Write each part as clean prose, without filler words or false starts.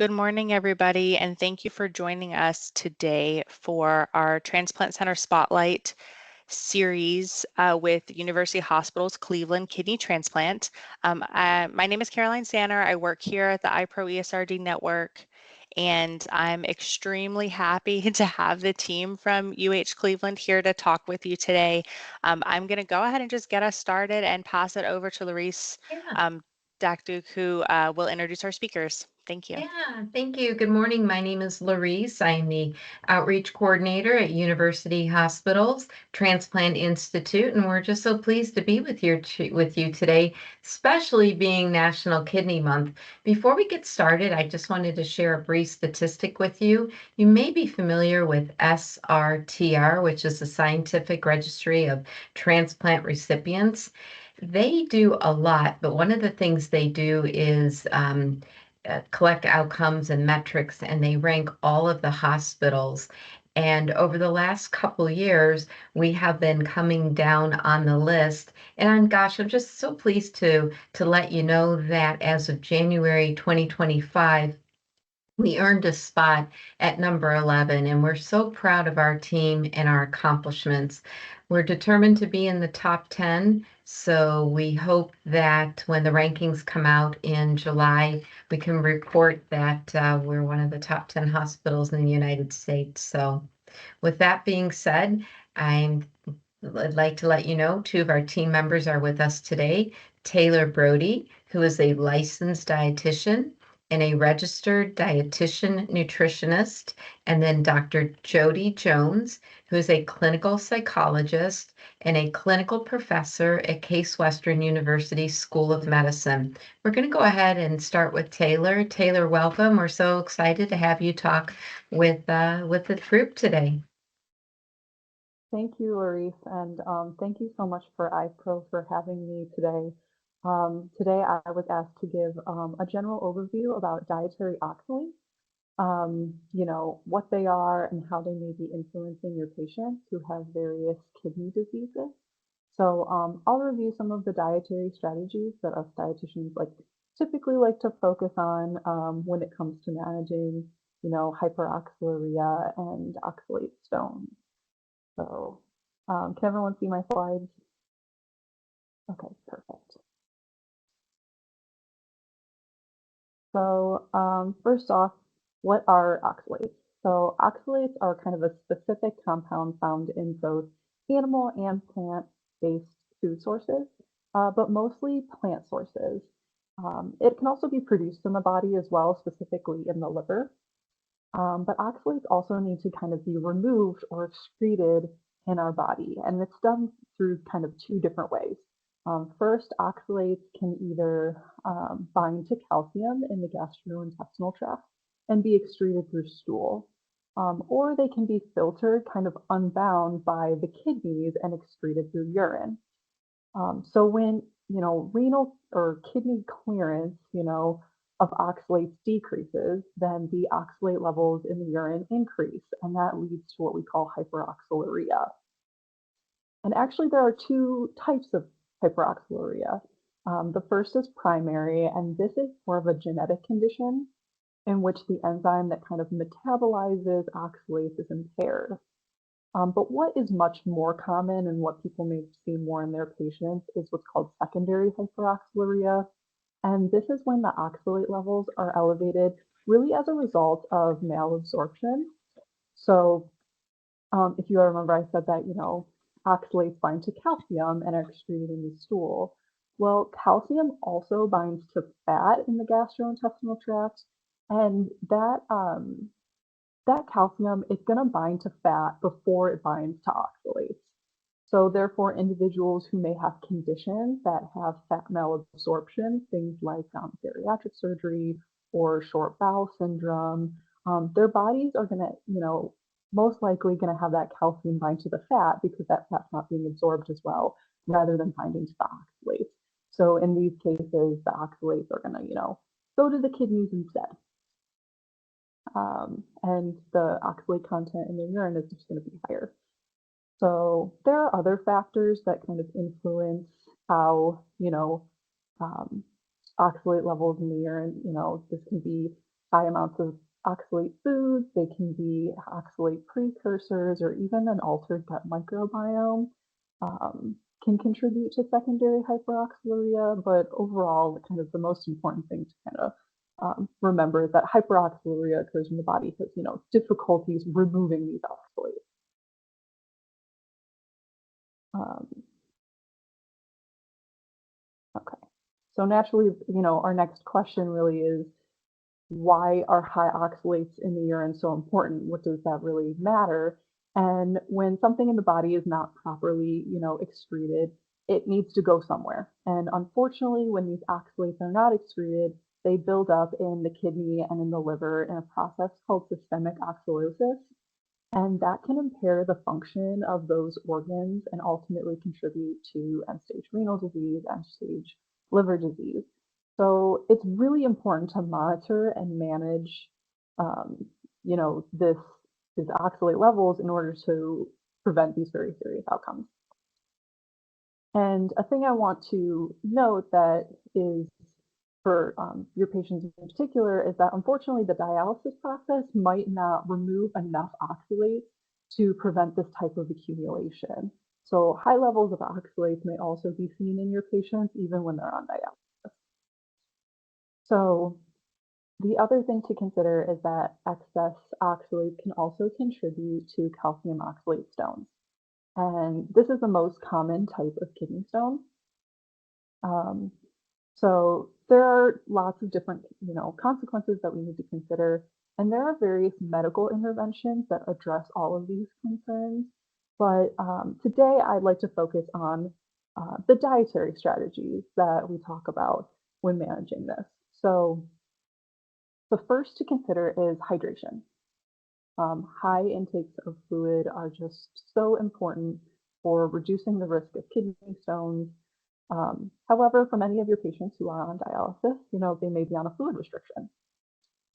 Good morning, everybody, and thank you for joining us today for our Transplant Center Spotlight series with University Hospitals Cleveland Kidney Transplant. My name is Caroline Sanner. I work here at the iPro ESRD Network, and I'm extremely happy to have the team from UH Cleveland here to talk with you today. I'm going to go ahead and just get us started and pass it over to Larice Yeah, Dakduk, who will introduce our speakers. Thank you. yeah, thank you. Good morning. My name is Larice. I'm the outreach coordinator at University Hospitals Transplant Institute, and we're just so pleased to be with you today, especially being National Kidney Month. Before we get started, I just wanted to share a brief statistic with you. You may be familiar with SRTR, which is the Scientific Registry of Transplant Recipients. They do a lot, but one of the things they do is collect outcomes and metrics, and they rank all of the hospitals. And over the last couple years, we have been coming down on the list. And gosh, I'm just so pleased to let you know that as of January 2025, we earned a spot at number 11, and we're so proud of our team and our accomplishments. We're determined to be in the top 10, so we hope that when the rankings come out in July, we can report that we're one of the top 10 hospitals in the United States. So, with that being said, I'd like to let you know two of our team members are with us today. Taylor Brody, who is a licensed dietitian and a registered dietitian nutritionist, and then Dr. Jody Jones, who is a clinical psychologist and a clinical professor at Case Western University School of Medicine. We're going to go ahead and start with Taylor. Taylor, welcome. We're so excited to have you talk with the group today. Thank you, Larice, and thank you so much for iPro for having me today. Today, I was asked to give a general overview about dietary oxalates, what they are and how they may be influencing your patients who have various kidney diseases. So I'll review some of the dietary strategies that us dietitians typically like to focus on when it comes to managing, hyperoxaluria and oxalate stones. So, can everyone see my slides? Okay, perfect. So, first off, what are oxalates? So, oxalates are kind of a specific compound found in both animal and plant-based food sources, but mostly plant sources. It can also be produced in the body as well, specifically in the liver. But oxalates also need to kind of be removed or excreted in our body, and it's done through kind of two different ways. First, oxalates can either bind to calcium in the gastrointestinal tract and be excreted through stool, or they can be filtered, kind of unbound by the kidneys and excreted through urine. So when, renal or kidney clearance, of oxalates decreases, then the oxalate levels in the urine increase, and that leads to what we call hyperoxaluria. And actually, there are two types of hyperoxaluria. The first is primary, and this is more of a genetic condition in which the enzyme that kind of metabolizes oxalates is impaired. But what is much more common and what people may see more in their patients is what's called secondary hyperoxaluria. And this is when the oxalate levels are elevated really as a result of malabsorption. So if you remember, I said that, oxalates bind to calcium and are excreted in the stool. Well, calcium also binds to fat in the gastrointestinal tract, and that calcium is going to bind to fat before it binds to oxalates. So therefore, individuals who may have conditions that have fat malabsorption, things like bariatric surgery or short bowel syndrome, their bodies are going to, most likely going to have that calcium bind to the fat because that fat's not being absorbed as well, rather than binding to the oxalates. So in these cases, the oxalates are going to, go to the kidneys instead. And the oxalate content in the urine is just going to be higher. So there are other factors that kind of influence how, oxalate levels in the urine, this can be high amounts of oxalate foods, they can be oxalate precursors, or even an altered gut microbiome can contribute to secondary hyperoxaluria. But overall, kind of the most important thing to kind of remember is that hyperoxaluria occurs when the body has, difficulties removing these oxalates. Um, okay. So naturally, our next question really is, why are high oxalates in the urine so important? What does that really matter? And when something in the body is not properly, excreted, it needs to go somewhere. And unfortunately, when these oxalates are not excreted, they build up in the kidney and in the liver in a process called systemic oxalosis. And that can impair the function of those organs and ultimately contribute to end-stage renal disease, end-stage liver disease. So it's really important to monitor and manage, um, these oxalate levels in order to prevent these very serious outcomes. And a thing I want to note that is for your patients in particular is that unfortunately the dialysis process might not remove enough oxalates to prevent this type of accumulation. So high levels of oxalates may also be seen in your patients even when they're on dialysis. So the other thing to consider is that excess oxalate can also contribute to calcium oxalate stones. And this is the most common type of kidney stone. Um, So there are lots of different, consequences that we need to consider, and there are various medical interventions that address all of these concerns. But today, I'd like to focus on the dietary strategies that we talk about when managing this. So the first to consider is hydration. High intakes of fluid are just so important for reducing the risk of kidney stones. However, for many of your patients who are on dialysis, they may be on a fluid restriction.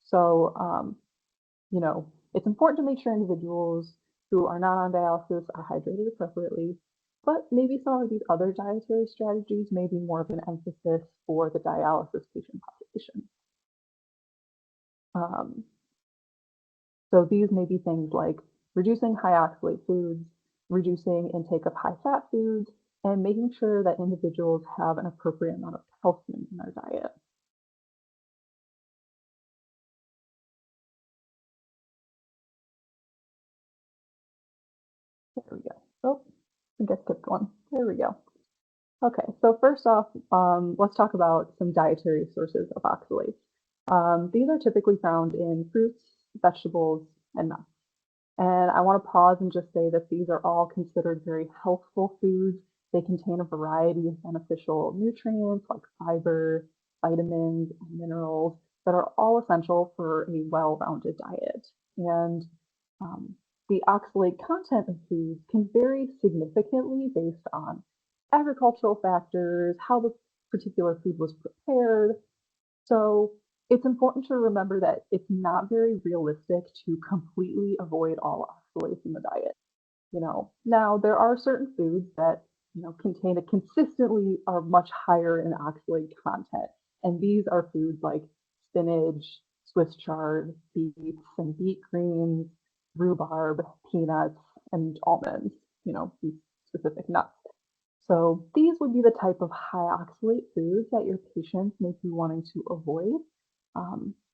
So, it's important to make sure individuals who are not on dialysis are hydrated appropriately, but maybe some of these other dietary strategies may be more of an emphasis for the dialysis patient population. Um, so these may be things like reducing high oxalate foods, reducing intake of high fat foods, and making sure that individuals have an appropriate amount of calcium in their diet. There we go. Oh, I think I skipped one. There we go. Okay, so first off, let's talk about some dietary sources of oxalates. These are typically found in fruits, vegetables, and nuts. And I want to pause and just say that these are all considered very healthful foods. They contain a variety of beneficial nutrients like fiber, vitamins, and minerals that are all essential for a well-rounded diet. And um, the oxalate content of foods can vary significantly based on agricultural factors, how the particular food was prepared. So it's important to remember that it's not very realistic to completely avoid all oxalates in the diet. Now there are certain foods that, contain a consistently are much higher in oxalate content. And these are foods like spinach, Swiss chard, beets and beet greens, rhubarb, peanuts, and almonds, these specific nuts. So these would be the type of high oxalate foods that your patients may be wanting to avoid.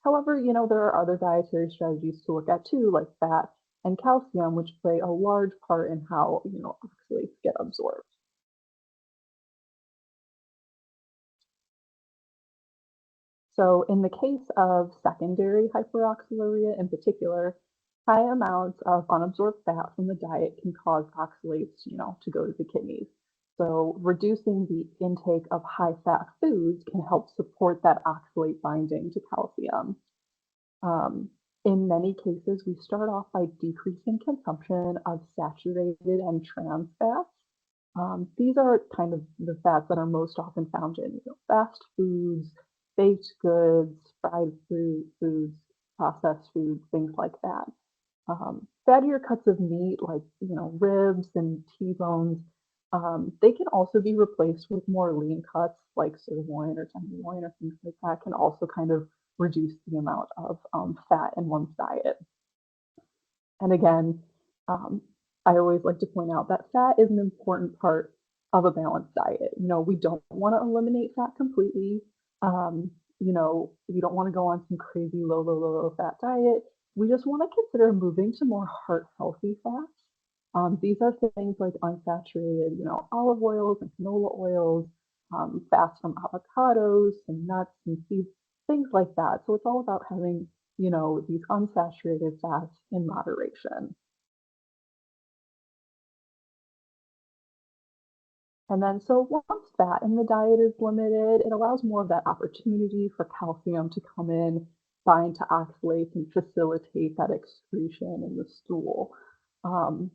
However, there are other dietary strategies to look at too, like fat and calcium, which play a large part in how, oxalates get absorbed. So in the case of secondary hyperoxaluria in particular, high amounts of unabsorbed fat from the diet can cause oxalates, to go to the kidneys. So reducing the intake of high fat foods can help support that oxalate binding to calcium. Um, in many cases, we start off by decreasing consumption of saturated and trans fats. These are kind of the fats that are most often found in, fast foods, baked goods, fried foods, processed foods, things like that. Fattier cuts of meat, like ribs and T-bones, they can also be replaced with more lean cuts, like sirloin or tenderloin or things like that. Can also kind of reduce the amount of fat in one's diet. And again, um, I always like to point out that fat is an important part of a balanced diet. We don't want to eliminate fat completely. You don't want to go on some crazy low fat diet. We just want to consider moving to more heart healthy fats. These are things like unsaturated, olive oils and canola oils, fats from avocados and nuts and seeds, things like that. So it's all about having, these unsaturated fats in moderation. And then, so once fat in the diet is limited, it allows more of that opportunity for calcium to come in, bind to oxalates, and facilitate that excretion in the stool. Um,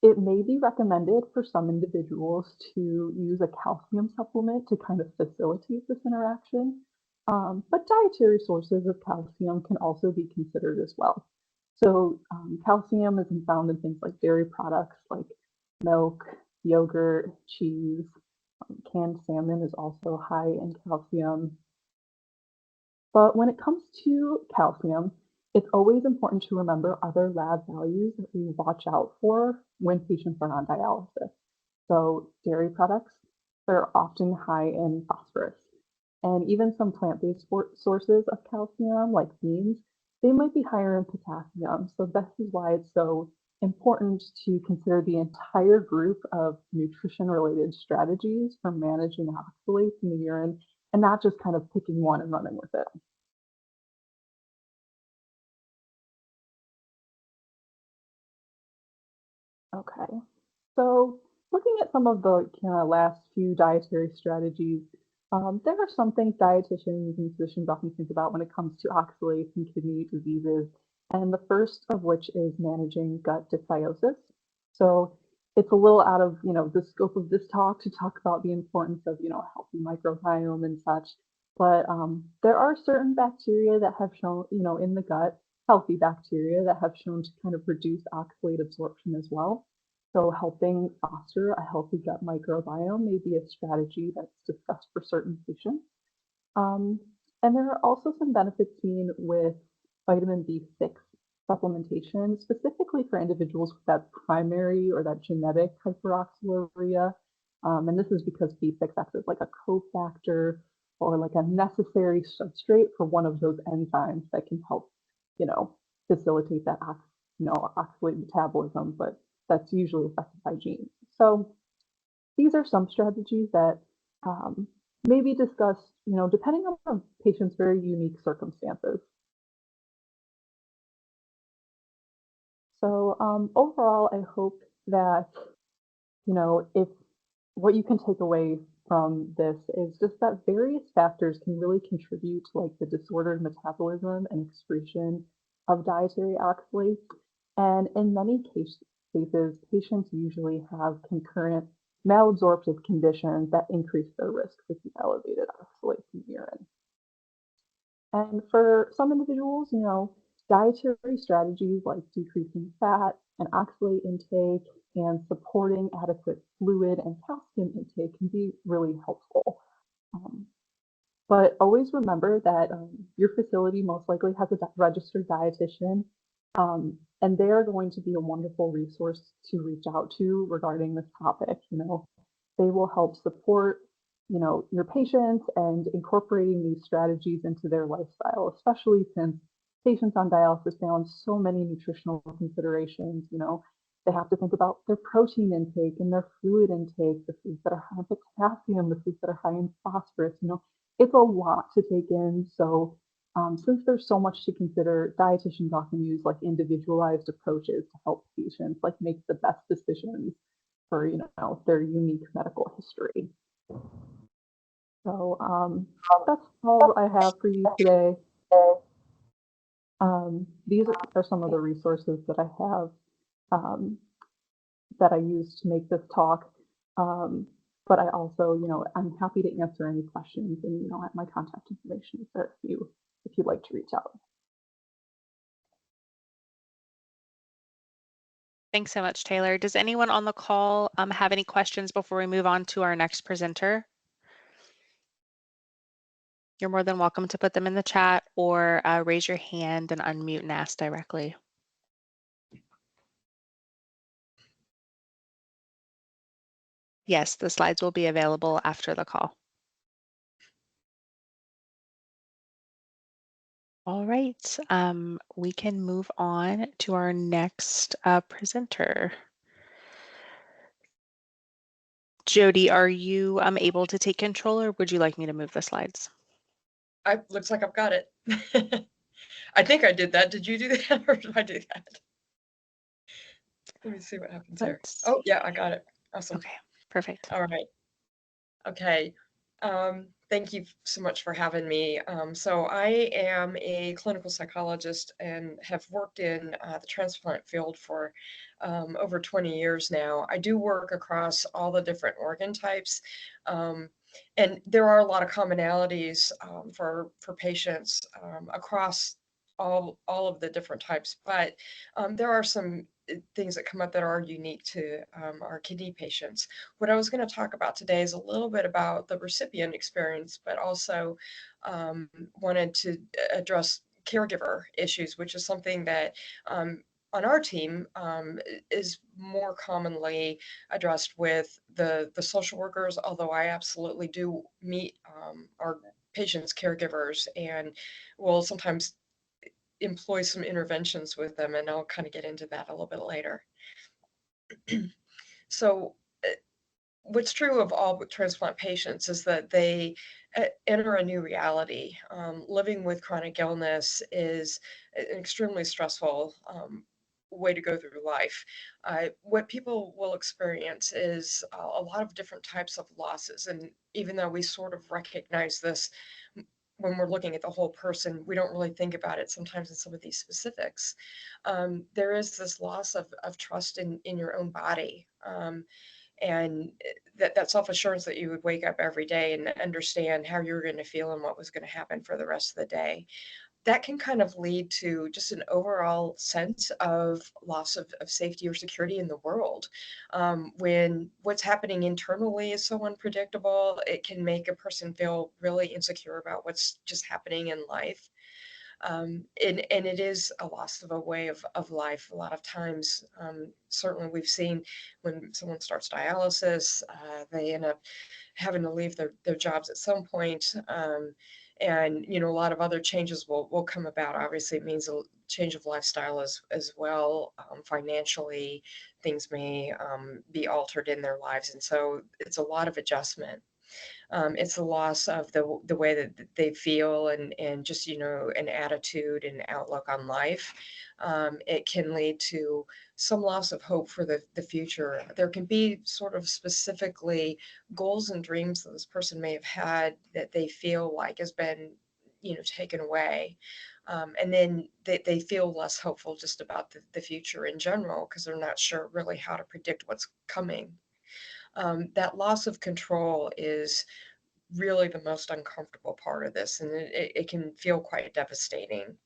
it may be recommended for some individuals to use a calcium supplement to kind of facilitate this interaction. But dietary sources of calcium can also be considered as well. So calcium is found in things like dairy products like milk, yogurt, cheese. Canned salmon is also high in calcium. But when it comes to calcium, it's always important to remember other lab values that we watch out for when patients are on dialysis. So dairy products, they're often high in phosphorus. And even some plant-based sources of calcium, like beans, they might be higher in potassium. So this is why it's so important to consider the entire group of nutrition-related strategies for managing oxalates in the urine and not just kind of picking one and running with it. Okay. So looking at some of the last few dietary strategies, there are some things dietitians and physicians often think about when it comes to oxalates and kidney diseases, and the first of which is managing gut dysbiosis. So it's a little out of the scope of this talk to talk about the importance of a healthy microbiome and such, but there are certain bacteria that have shown in the gut, healthy bacteria that have shown to kind of reduce oxalate absorption as well. So helping foster a healthy gut microbiome may be a strategy that's discussed for certain patients. Um, and there are also some benefits seen with vitamin B6 supplementation, specifically for individuals with that primary or that genetic hyperoxaluria. And this is because B6 acts as like a cofactor or like a necessary substrate for one of those enzymes that can help, you know, facilitate that oxalate metabolism, but that's usually affected by genes. So these are some strategies that um, may be discussed, depending on the patient's very unique circumstances. So overall, I hope that, if what you can take away from this is just that various factors can really contribute to like the disordered metabolism and excretion of dietary oxalates. And in many cases, patients usually have concurrent malabsorptive conditions that increase their risk for these elevated oxalates in the urine. And for some individuals, dietary strategies like decreasing fat and oxalate intake and supporting adequate fluid and calcium intake can be really helpful. Um, but always remember that your facility most likely has a registered dietitian, and they are going to be a wonderful resource to reach out to regarding this topic. They will help support, your patients and incorporating these strategies into their lifestyle, especially since patients on dialysis balance so many nutritional considerations. They have to think about their protein intake and their fluid intake, the foods that are high in potassium, the foods that are high in phosphorus. It's a lot to take in. So since there's so much to consider, dietitians often use like individualized approaches to help patients like make the best decisions for their unique medical history. So that's all I have for you today. These are some of the resources that I have um, that I use to make this talk. Um, but I also, I'm happy to answer any questions, and my contact information is there if you'd like to reach out. Thanks so much, Taylor. Does anyone on the call have any questions before we move on to our next presenter? You're more than welcome to put them in the chat or raise your hand and unmute and ask directly. Yes, the slides will be available after the call. All right, we can move on to our next presenter. Jody, are you able to take control, or would you like me to move the slides? Looks like I've got it. I think I did that. Did you do that or did I do that? Let me see what happens here. Oh, yeah, I got it. Awesome. Okay, perfect. All right. Okay. Thank you so much for having me. So I am a clinical psychologist and have worked in the transplant field for over 20 years now. I do work across all the different organ types, and there are a lot of commonalities for patients across all of the different types, but there are some things that come up that are unique to our kidney patients. What I was going to talk about today is a little bit about the recipient experience, but also wanted to address caregiver issues, which is something that on our team is more commonly addressed with the social workers, although I absolutely do meet our patients' caregivers and will sometimes employ some interventions with them, and I'll kind of get into that a little bit later. So what's true of all transplant patients is that they enter a new reality. Living with chronic illness is an extremely stressful way to go through life. What people will experience is a lot of different types of losses. And even though we sort of recognize this when we're looking at the whole person, we don't really think about it sometimes in some of these specifics. There is this loss of trust in your own body. And that self-assurance that you would wake up every day and understand how you were going to feel and what was going to happen for the rest of the day, that can kind of lead to just an overall sense of loss of safety or security in the world. When what's happening internally is so unpredictable, it can make a person feel really insecure about what's just happening in life. And it is a loss of a way of life a lot of times. Certainly we've seen when someone starts dialysis, they end up having to leave their jobs at some point. And a lot of other changes will come about. Obviously, it means a change of lifestyle as well. Financially, things may be altered in their lives, and so it's a lot of adjustment. It's the loss of the way that they feel and just an attitude and outlook on life. It can lead to some loss of hope for the future. There can be sort of specifically goals and dreams that this person may have had that they feel like has been taken away. And then they feel less hopeful just about the future in general because they're not sure really how to predict what's coming. That loss of control is really the most uncomfortable part of this, and it can feel quite devastating.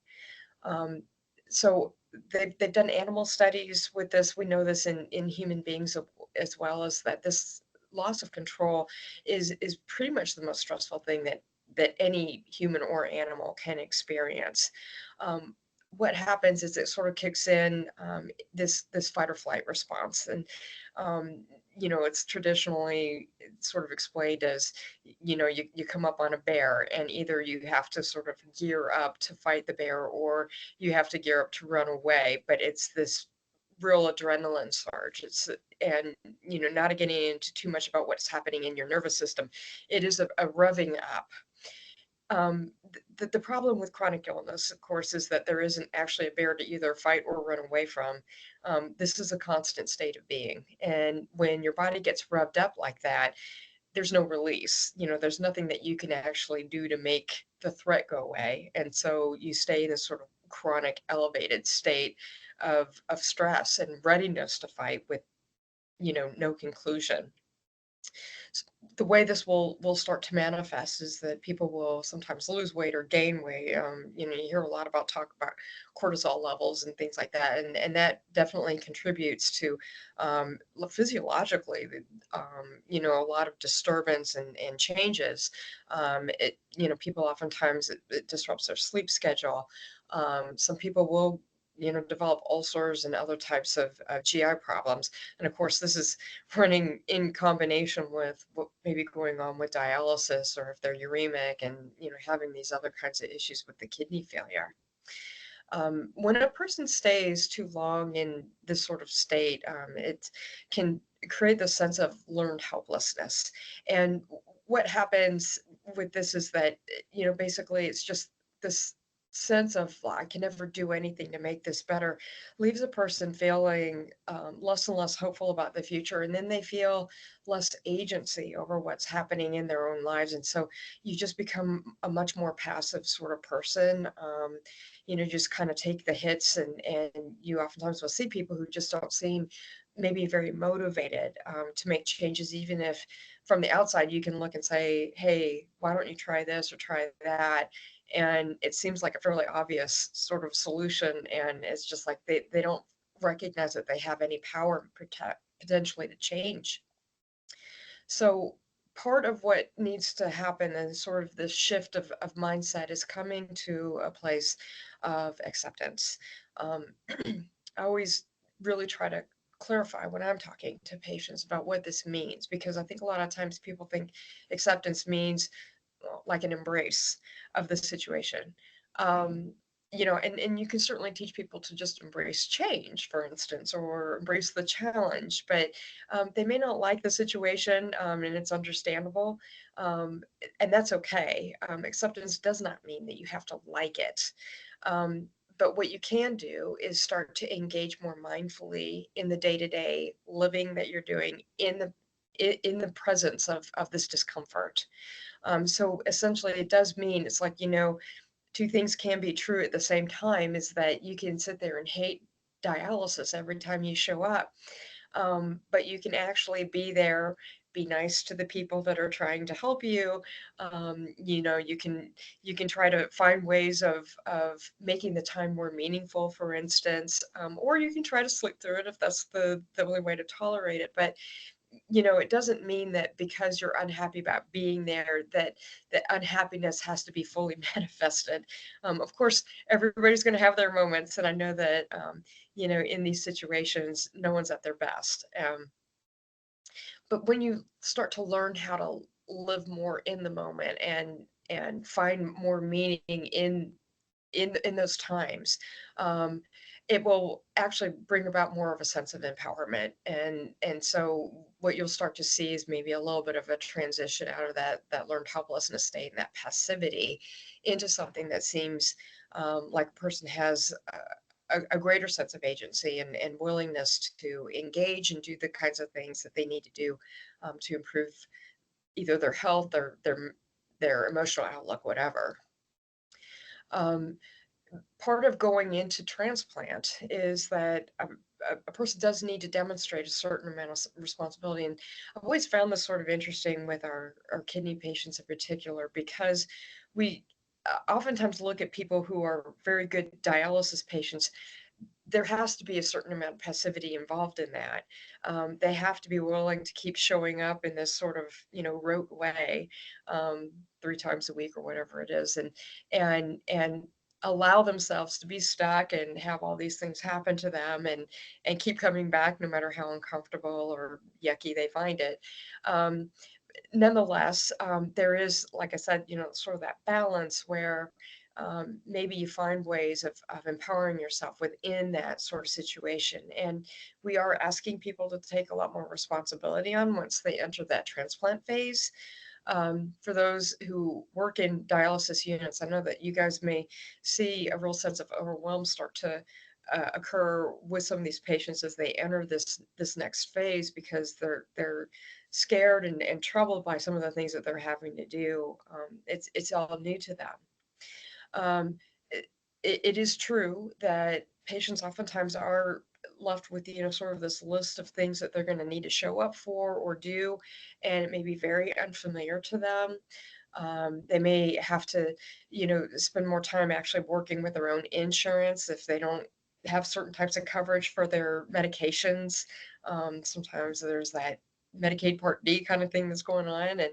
Um, so they've done animal studies with this. We know this in human beings as well, as that this loss of control is pretty much the most stressful thing that any human or animal can experience. Um, what happens is it sort of kicks in this fight or flight response, and um, it's traditionally sort of explained as you come up on a bear and either you have to sort of gear up to fight the bear or you have to gear up to run away, but it's this real adrenaline surge. And not getting into too much about what's happening in your nervous system, it is a revving up. The problem with chronic illness, of course, is that there isn't actually a bear to either fight or run away from. This is a constant state of being, and when your body gets revved up like that, there's no release. There's nothing that you can actually do to make the threat go away. And so you stay in this sort of chronic elevated state of stress and readiness to fight with, no conclusion. The way this will start to manifest is that people will sometimes lose weight or gain weight. You hear a lot about talk about cortisol levels and things like that, and that definitely contributes to physiologically, a lot of disturbance and changes. People oftentimes it disrupts their sleep schedule. Some people will develop ulcers and other types of GI problems. And of course, this is running in combination with what may be going on with dialysis, or if they're uremic and having these other kinds of issues with the kidney failure. When a person stays too long in this sort of state, it can create the sense of learned helplessness. And what happens with this is that, basically it's just this sense of, "Well, I can never do anything to make this better," leaves a person feeling less and less hopeful about the future. And then they feel less agency over what's happening in their own lives. And so you just become a much more passive sort of person. Just kind of take the hits, and you oftentimes will see people who just don't seem maybe very motivated to make changes, even if from the outside you can look and say, "Hey, why don't you try this or try that?" And it seems like a fairly obvious sort of solution, and it's just like they don't recognize that they have any power potentially to change. So part of what needs to happen and sort of this shift of mindset is coming to a place of acceptance. Um, I always really try to clarify when I'm talking to patients about what this means, because I think a lot of times people think acceptance means like an embrace of the situation. Um, and you can certainly teach people to just embrace change, for instance, or embrace the challenge, but they may not like the situation, and it's understandable, um, and that's okay. Acceptance does not mean that you have to like it. Um, but what you can do is start to engage more mindfully in the day-to-day living that you're doing in the presence of this discomfort. So essentially, it does mean it's like, two things can be true at the same time, is that you can sit there and hate dialysis every time you show up. But you can actually be there, be nice to the people that are trying to help you. You can try to find ways of making the time more meaningful, for instance, or you can try to sleep through it if that's the only way to tolerate it. But it doesn't mean that because you're unhappy about being there, that unhappiness has to be fully manifested. Of course, everybody's going to have their moments, and I know that in these situations, no one's at their best. But when you start to learn how to live more in the moment and find more meaning in those times, um, it will actually bring about more of a sense of empowerment. And so what you'll start to see is maybe a little bit of a transition out of that learned helplessness state and that passivity into something that seems like a person has a greater sense of agency and willingness to engage and do the kinds of things that they need to do to improve either their health or their emotional outlook, whatever. Um, Part of going into transplant is that a person does need to demonstrate a certain amount of responsibility. And I've always found this sort of interesting with our kidney patients in particular, because we oftentimes look at people who are very good dialysis patients. There has to be a certain amount of passivity involved in that. They have to be willing to keep showing up in this sort of, rote way, 3 times a week or whatever it is, and allow themselves to be stuck and have all these things happen to them, and keep coming back no matter how uncomfortable or yucky they find it. Um, Nonetheless, there is, like I said, sort of that balance where maybe you find ways of empowering yourself within that sort of situation. And we are asking people to take a lot more responsibility on once they enter that transplant phase. For those who work in dialysis units, I know that you guys may see a real sense of overwhelm start to occur with some of these patients as they enter this next phase, because they're scared and troubled by some of the things that they're having to do. It's all new to them. Um, it is true that patients oftentimes are left with, sort of this list of things that they're going to need to show up for or do, and it may be very unfamiliar to them. They may have to, spend more time actually working with their own insurance if they don't have certain types of coverage for their medications. Sometimes there's that Medicaid Part D kind of thing that's going on, and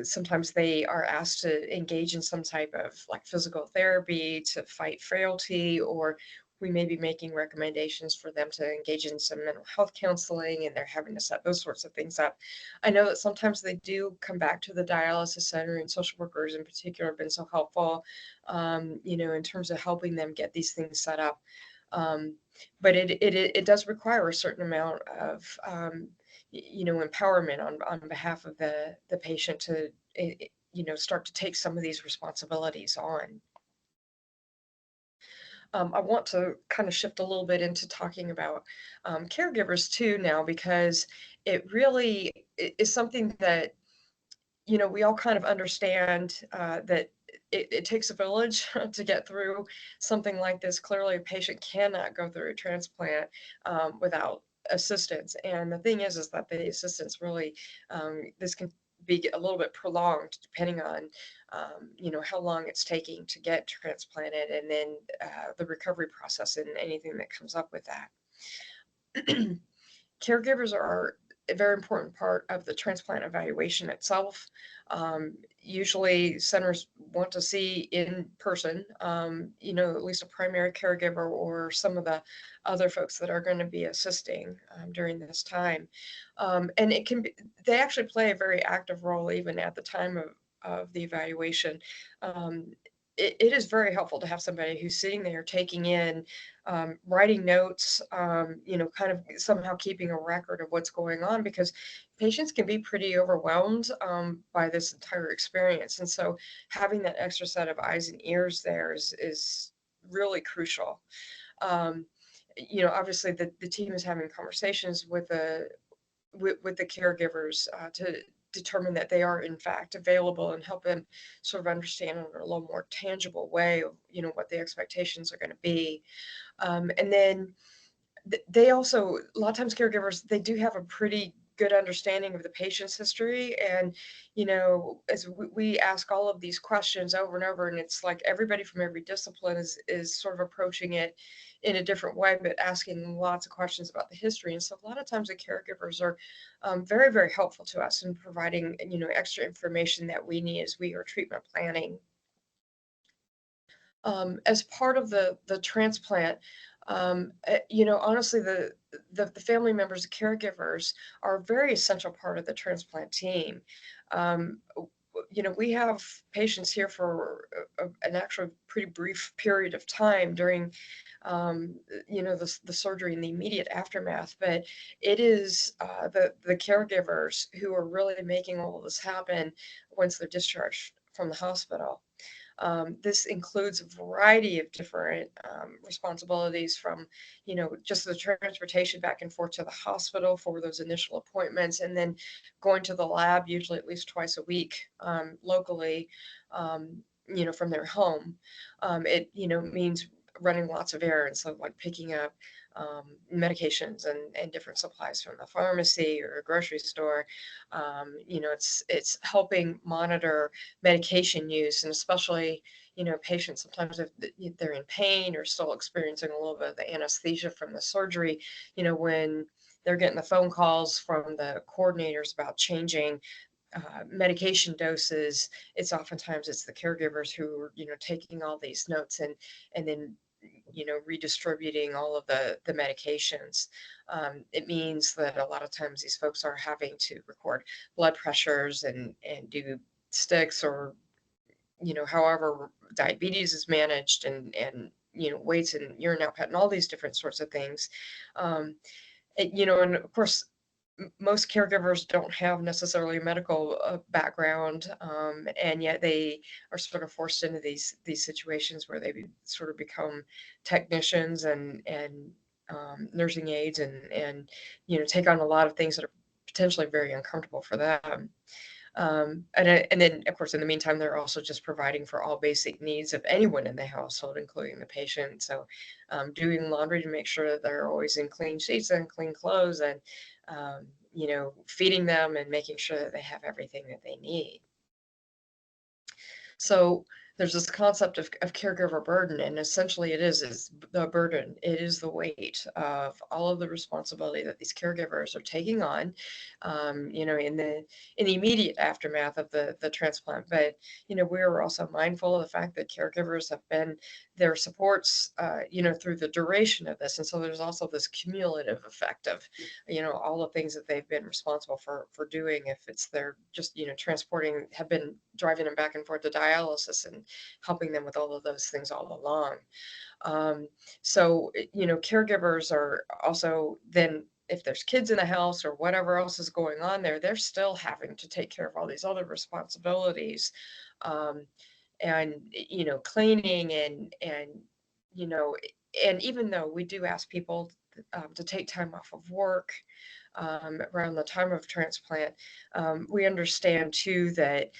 sometimes they are asked to engage in some type of like physical therapy to fight frailty, or we may be making recommendations for them to engage in some mental health counseling, and they're having to set those sorts of things up. I know that sometimes they do come back to the dialysis center, and social workers in particular have been so helpful, in terms of helping them get these things set up. Um, but it does require a certain amount of empowerment on behalf of the patient to start to take some of these responsibilities on. I want to kind of shift a little bit into talking about caregivers too now, because it really is something that we all kind of understand that it takes a village to get through something like this. Clearly, a patient cannot go through a transplant without assistance. And the thing is that the assistance really, this can be a little bit prolonged depending on, how long it's taking to get transplanted, and then the recovery process and anything that comes up with that. Caregivers are a very important part of the transplant evaluation itself. Usually, centers want to see in person, at least a primary caregiver or some of the other folks that are going to be assisting during this time. And they actually play a very active role even at the time of the evaluation. Um, it is very helpful to have somebody who's sitting there taking in, writing notes, kind of somehow keeping a record of what's going on, because patients can be pretty overwhelmed by this entire experience. And so having that extra set of eyes and ears there is really crucial. Um, Obviously the team is having conversations with the caregivers to determine that they are in fact available, and help them sort of understand in a little more tangible way of what the expectations are going to be. And then they also, a lot of times caregivers, they do have a pretty good understanding of the patient's history. And as we ask all of these questions over and over, and it's like everybody from every discipline is sort of approaching it in a different way, but asking lots of questions about the history. And so a lot of times the caregivers are very, very helpful to us in providing extra information that we need as we are treatment planning. As part of the transplant, honestly, the family members, the caregivers, are a very essential part of the transplant team. We have patients here for an actual pretty brief period of time during, the surgery and the immediate aftermath, but it is the caregivers who are really making all of this happen once they're discharged from the hospital. This includes a variety of different responsibilities, from, just the transportation back and forth to the hospital for those initial appointments, and then going to the lab, usually at least twice a week, locally, from their home. It, means running lots of errands, so like picking up medications and different supplies from the pharmacy or a grocery store. It's helping monitor medication use, and especially patients sometimes, if they're in pain or still experiencing a little bit of the anesthesia from the surgery, when they're getting the phone calls from the coordinators about changing medication doses, it's the caregivers who are taking all these notes, and then redistributing all of the medications. It means that a lot of times these folks are having to record blood pressures and do sticks, or however diabetes is managed, and weights and urine output and all these different sorts of things. And of course, most caregivers don't have necessarily a medical background, and yet they are sort of forced into these situations where sort of become technicians and nursing aides, and take on a lot of things that are potentially very uncomfortable for them. And then, of course, in the meantime, they're also just providing for all basic needs of anyone in the household, including the patient. So, doing laundry to make sure that they're always in clean sheets and clean clothes, and feeding them and making sure that they have everything that they need. So there's this concept of caregiver burden, and essentially it is the burden. It is the weight of all of the responsibility that these caregivers are taking on, in the immediate aftermath of the transplant. But we are also mindful of the fact that caregivers have been their supports, through the duration of this, and so there's also this cumulative effect of, all the things that they've been responsible for doing. If it's they're just transporting, have been driving them back and forth to dialysis and helping them with all of those things all along. So, caregivers are also then, if there's kids in the house or whatever else is going on there, they're still having to take care of all these other responsibilities. Um, and, cleaning you know, and even though we do ask people to take time off of work around the time of transplant, we understand too that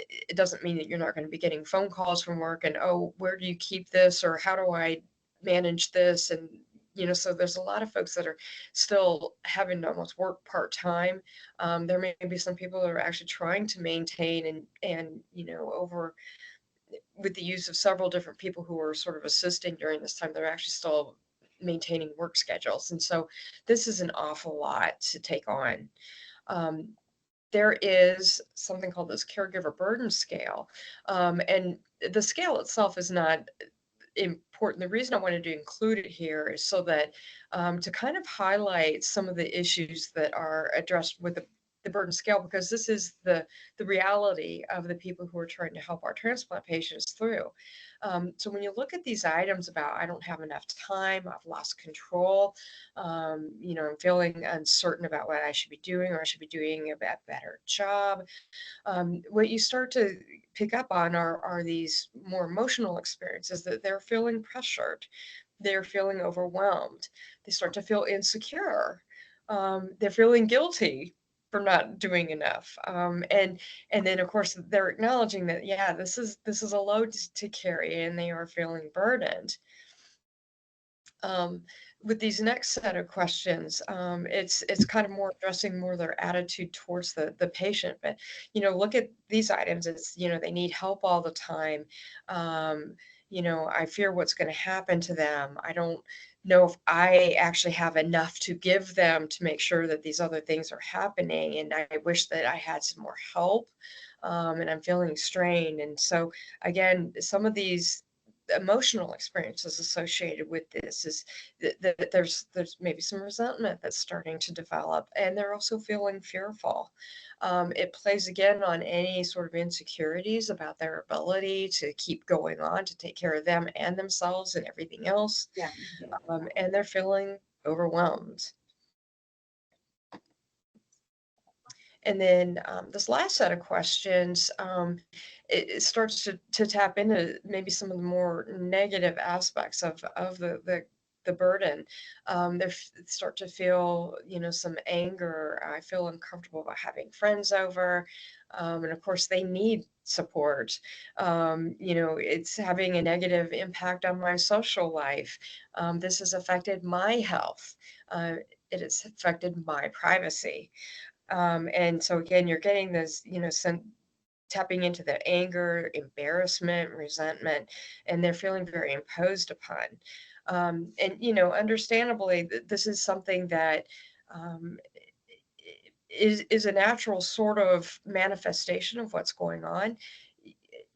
it doesn't mean that you're not going to be getting phone calls from work and, oh, where do you keep this, or how do I manage this? And so there's a lot of folks that are still having to almost work part-time. There may be some people that are actually trying to maintain and over with the use of several different people who are sort of assisting during this time, they're actually still maintaining work schedules. And so this is an awful lot to take on. Um, there is something called this caregiver burden scale. And the scale itself is not important. The reason I wanted to include it here is so that to kind of highlight some of the issues that are addressed with the burden scale, because this is the reality of the people who are trying to help our transplant patients through. So when you look at these items about, I don't have enough time, I've lost control, I'm feeling uncertain about what I should be doing, or I should be doing a better job, what you start to pick up on are these more emotional experiences, that they're feeling pressured, they're feeling overwhelmed, they start to feel insecure, they're feeling guilty for not doing enough, and then of course they're acknowledging that, yeah, this is a load to carry, and they are feeling burdened. um, with these next set of questions, it's kind of more addressing more their attitude towards the patient. But look at these items. It's they need help all the time. Um, I fear what's going to happen to them. I don't know if I actually have enough to give them to make sure that these other things are happening, and I wish that I had some more help. And I'm feeling strained. And so again, some of these emotional experiences associated with this is that there's maybe some resentment that's starting to develop, and they're also feeling fearful. It plays again on any sort of insecurities about their ability to keep going on, to take care of them and themselves and everything else. Yeah. And they're feeling overwhelmed. And then this last set of questions, it starts to tap into maybe some of the more negative aspects of the burden. They start to feel, some anger. I feel uncomfortable about having friends over. And of course, they need support. It's having a negative impact on my social life. This has affected my health. It has affected my privacy. And so again, you're getting this, tapping into the anger, embarrassment, resentment, and they're feeling very imposed upon. And understandably, this is something that um, is a natural sort of manifestation of what's going on.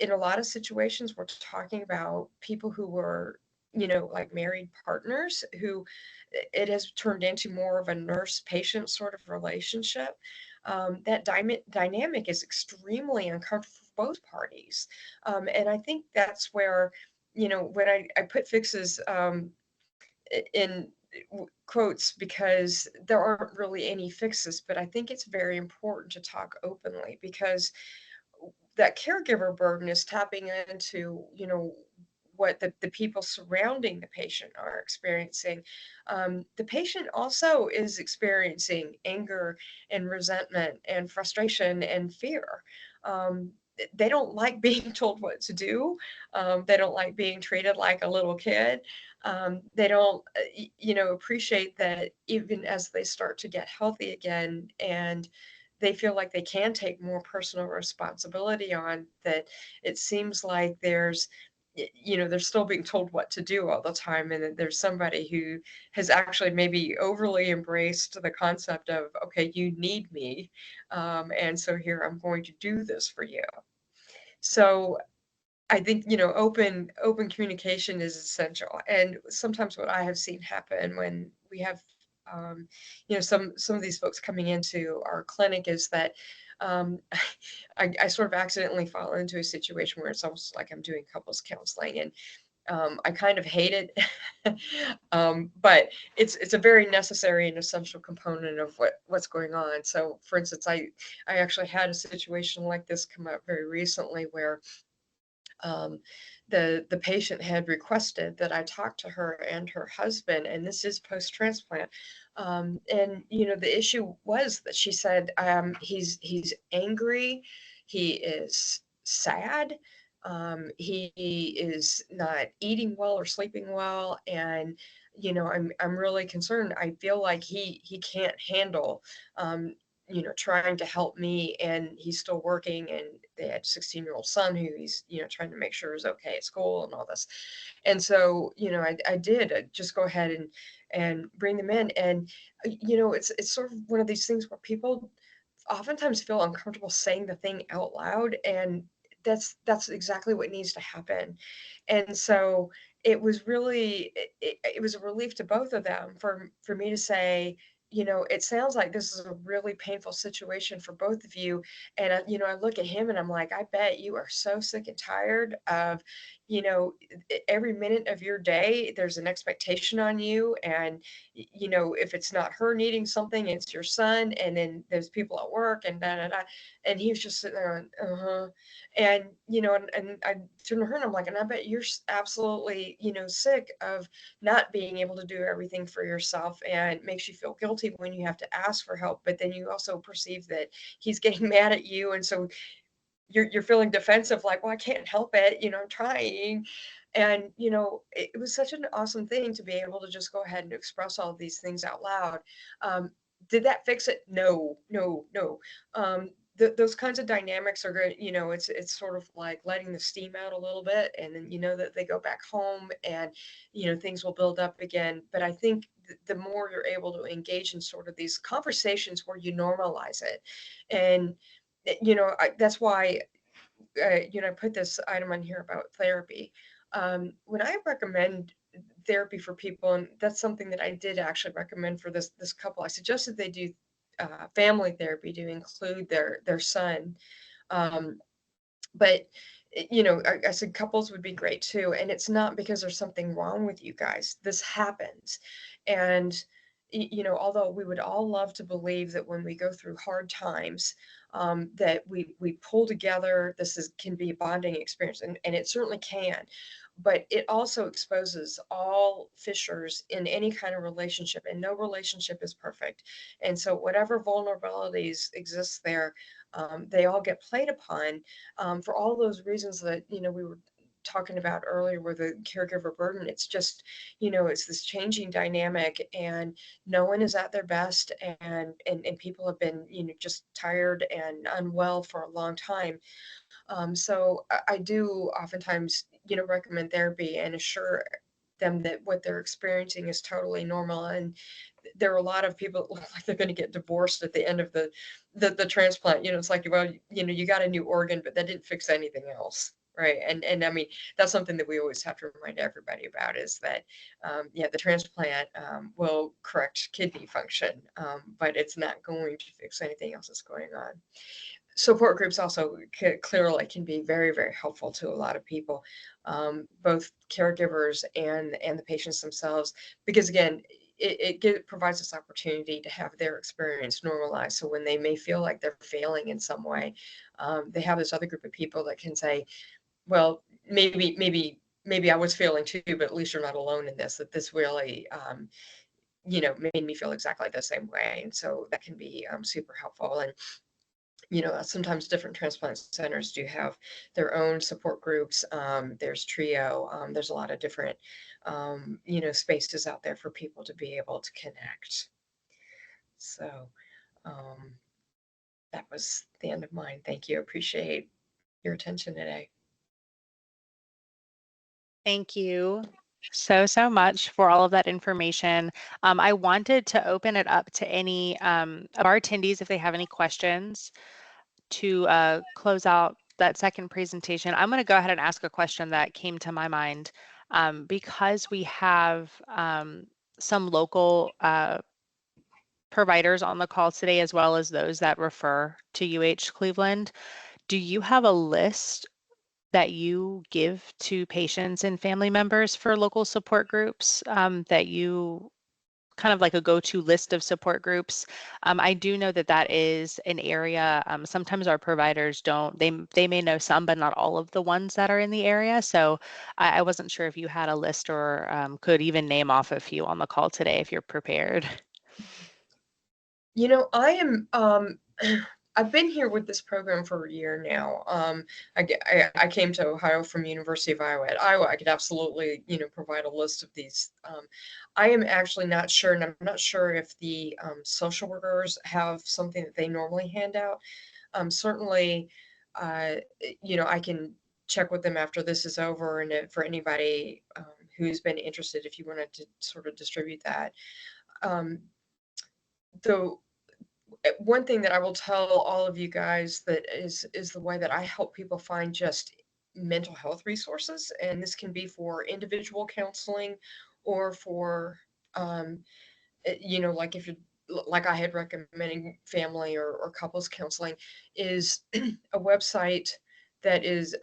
In a lot of situations, we're talking about people who were, like married partners who it has turned into more of a nurse patient sort of relationship. That dynamic is extremely uncomfortable for both parties. And I think that's where, when I put fixes in quotes, because there aren't really any fixes, but I think it's very important to talk openly, because that caregiver burden is tapping into, what the people surrounding the patient are experiencing. The patient also is experiencing anger and resentment and frustration and fear. Um, they don't like being told what to do. They don't like being treated like a little kid. They don't, appreciate that even as they start to get healthy again and they feel like they can take more personal responsibility on, that it seems like they're still being told what to do all the time, and that there's somebody who has actually maybe overly embraced the concept of, okay, you need me, and so here I'm going to do this for you. So I think, open communication is essential. And sometimes what I have seen happen when we have, some of these folks coming into our clinic is that um, I sort of accidentally fall into a situation where it's almost like I'm doing couples counseling, and I kind of hate it, but it's a very necessary and essential component of what's going on. So, for instance, I actually had a situation like this come up very recently where um, the patient had requested that I talk to her and her husband, and this is post transplant. And the issue was that she said he's angry, he is sad, he is not eating well or sleeping well, and I'm really concerned. I feel like he can't handle um, trying to help me, and he's still working, and they had a 16-year-old son who he's, trying to make sure is okay at school and all this. And so, I did just go ahead and bring them in. And, it's sort of one of these things where people oftentimes feel uncomfortable saying the thing out loud, and that's exactly what needs to happen. And so it was really it was a relief to both of them for me to say, it sounds like this is a really painful situation for both of you. And I look at him and I'm like, I bet you are so sick and tired of, every minute of your day there's an expectation on you. And if it's not her needing something, it's your son, and then there's people at work and da da da. And he was just sitting there going, uh-huh. And and I turned to her and I'm like, and I bet you're absolutely, sick of not being able to do everything for yourself, and it makes you feel guilty when you have to ask for help, but then you also perceive that he's getting mad at you, and so you're feeling defensive, like, well, I can't help it, I'm trying. And it was such an awesome thing to be able to just go ahead and express all of these things out loud. um, did that fix it? No, no, no. Those kinds of dynamics are good. It's sort of like letting the steam out a little bit, and then that they go back home, and things will build up again. But I think the more you're able to engage in sort of these conversations where you normalize it, and that's why I put this item on here about therapy. When I recommend therapy for people, and that's something that I did actually recommend for this couple, I suggested they do family therapy to include their son. Um, but I said couples would be great too, and it's not because there's something wrong with you guys. This happens. And although we would all love to believe that when we go through hard times, that we pull together, this is can be a bonding experience, and it certainly can. But it also exposes all fissures in any kind of relationship, and no relationship is perfect. And so whatever vulnerabilities exist there, they all get played upon, for all those reasons that we were talking about earlier, with the caregiver burden. It's just, it's this changing dynamic, and no one is at their best, and people have been just tired and unwell for a long time. So I do oftentimes recommend therapy and assure them that what they're experiencing is totally normal. And there are a lot of people that look like they're going to get divorced at the end of the transplant. It's like, well, you got a new organ, but that didn't fix anything else. Right. And I mean, that's something that we always have to remind everybody about, is that, yeah, the transplant will correct kidney function, but it's not going to fix anything else that's going on. Support groups also clearly can be very, very helpful to a lot of people, both caregivers and the patients themselves, because again, provides this opportunity to have their experience normalized. So when they may feel like they're failing in some way, they have this other group of people that can say, well, maybe maybe I was feeling too, but at least you're not alone in this, that this really, made me feel exactly the same way. And so that can be super helpful. And, sometimes different transplant centers do have their own support groups. There's Trio. There's a lot of different, spaces out there for people to be able to connect. So um, that was the end of mine. Thank you. Appreciate your attention today. Thank you so much for all of that information. I wanted to open it up to any of our attendees if they have any questions to close out that second presentation. I'm going to go ahead and ask a question that came to my mind because we have some local providers on the call today, as well as those that refer to UH Cleveland. Do you have a list that you give to patients and family members for local support groups that you kind of like a go-to list of support groups? I do know that that is an area. Sometimes our providers don't. They may know some, but not all of the ones that are in the area. So I wasn't sure if you had a list or could even name off a few on the call today if you're prepared. I am I've been here with this program for a year now. I came to Ohio from University of Iowa. At Iowa, I could absolutely, provide a list of these. I am actually not sure, and I'm not sure if the social workers have something that they normally hand out. Certainly, I can check with them after this is over, and for anybody who's been interested, if you wanted to sort of distribute that. Um, the One thing that I will tell all of you guys that is the way that I help people find just mental health resources, and this can be for individual counseling or for like if you're like I had recommending family or couples counseling, is a website that is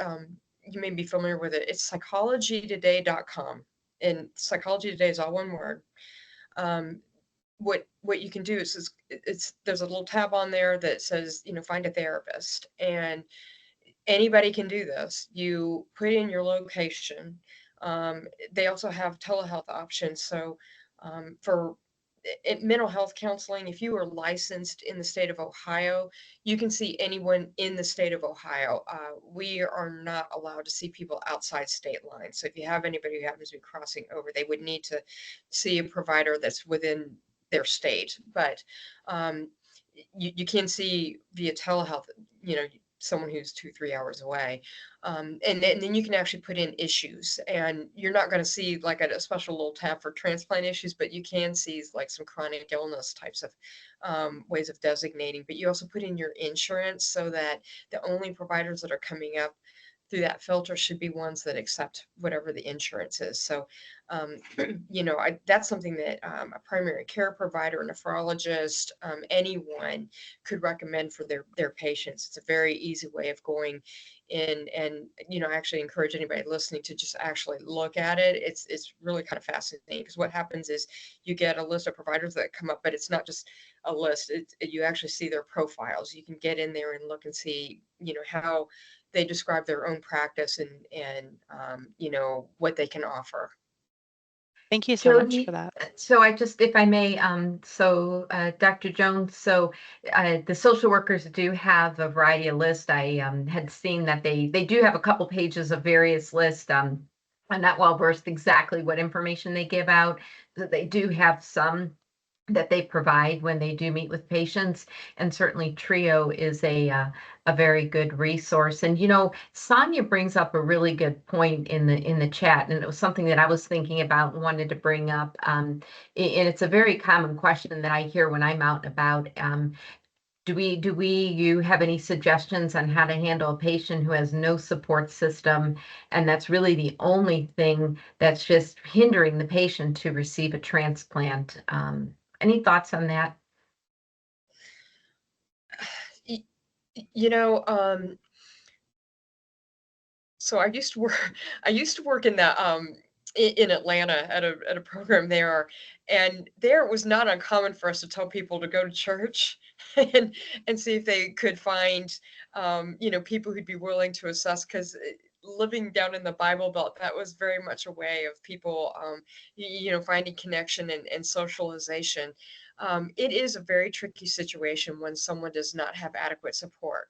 you may be familiar with it. It's psychologytoday.com, and psychology today is all one word. um, what you can do is it's there's a little tab on there that says, find a therapist, and anybody can do this. You put in your location. They also have telehealth options. So for mental health counseling, if you are licensed in the state of Ohio, you can see anyone in the state of Ohio. We are not allowed to see people outside state lines. So if you have anybody who happens to be crossing over, they would need to see a provider that's within their state. But you can see via telehealth, someone who's 2-3 hours away. And then you can actually put in issues, and you're not going to see like a special little tab for transplant issues, but you can see like some chronic illness types of ways of designating. But you also put in your insurance so that the only providers that are coming up through that filter should be ones that accept whatever the insurance is. So, that's something that a primary care provider, a nephrologist, anyone could recommend for their patients. It's a very easy way of going in, and I actually encourage anybody listening to just actually look at it. It's really kind of fascinating, because what happens is you get a list of providers that come up, but it's not just a list. You actually see their profiles. You can get in there and look and see, how they describe their own practice, and what they can offer. Thank you so much for Jody, that. so I just, if I may, Dr. Jones, the social workers do have a variety of lists. I had seen that they do have a couple pages of various lists. I'm not well versed exactly what information they give out. So they do have some that they provide when they do meet with patients, and certainly Trio is a very good resource. And Sonia brings up a really good point in the chat, and it was something that I was thinking about and wanted to bring up. And it's a very common question that I hear when I'm out and about. You have any suggestions on how to handle a patient who has no support system, and that's really the only thing that's just hindering the patient to receive a transplant? Any thoughts on that? You know, so I used to work in that in Atlanta at a program there, and there it was not uncommon for us to tell people to go to church and see if they could find people who'd be willing to assess, because living down in the Bible Belt, that was very much a way of people, finding connection and socialization. It is a very tricky situation when someone does not have adequate support.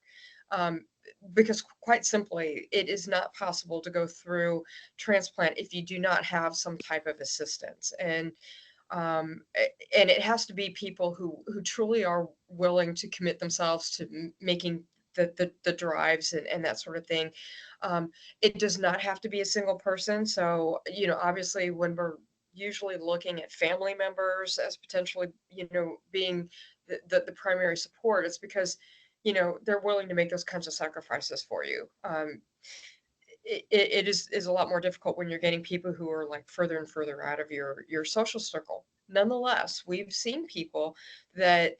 Um, because quite simply, it is not possible to go through transplant if you do not have some type of assistance. And it has to be people who truly are willing to commit themselves to making the drives and that sort of thing. Um, it does not have to be a single person. So, obviously, when we're usually looking at family members as potentially, being the primary support, it's because, they're willing to make those kinds of sacrifices for you. It is a lot more difficult when you're getting people who are like further and further out of your social circle. Nonetheless, we've seen people that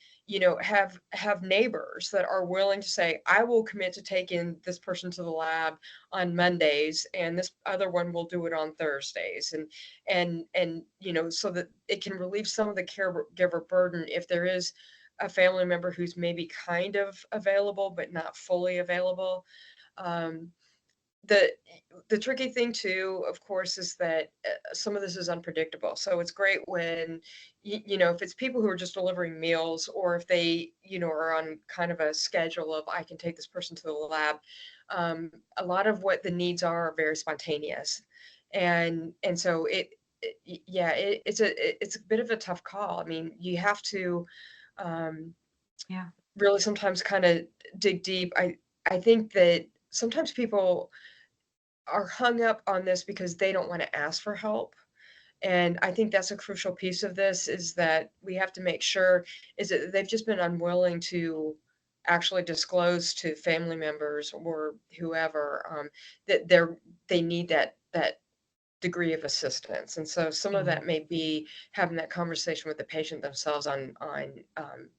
have neighbors that are willing to say, I will commit to taking this person to the lab on Mondays, and this other one will do it on Thursdays, and so that it can relieve some of the caregiver burden if there is a family member who's maybe kind of available but not fully available. um, the the tricky thing too, of course, is that some of this is unpredictable. So it's great when if it's people who are just delivering meals, or if they are on kind of a schedule of, I can take this person to the lab. A lot of what the needs are very spontaneous, and so yeah, it's a bit of a tough call. I mean, you have to um, Yeah. really sometimes kind of dig deep. I think that sometimes people are hung up on this because they don't want to ask for help. And I think that's a crucial piece of this, is that we have to make sure is that they've just been unwilling to actually disclose to family members or whoever, that they need that degree of assistance. And so some of Yeah. that may be having that conversation with the patient themselves on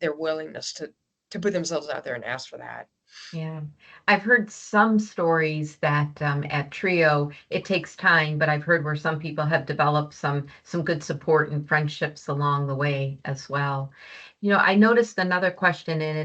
their willingness to put themselves out there and ask for that. Yeah. I've heard some stories that at Trio it takes time, but I've heard where some people have developed some good support and friendships along the way as well. I noticed another question, and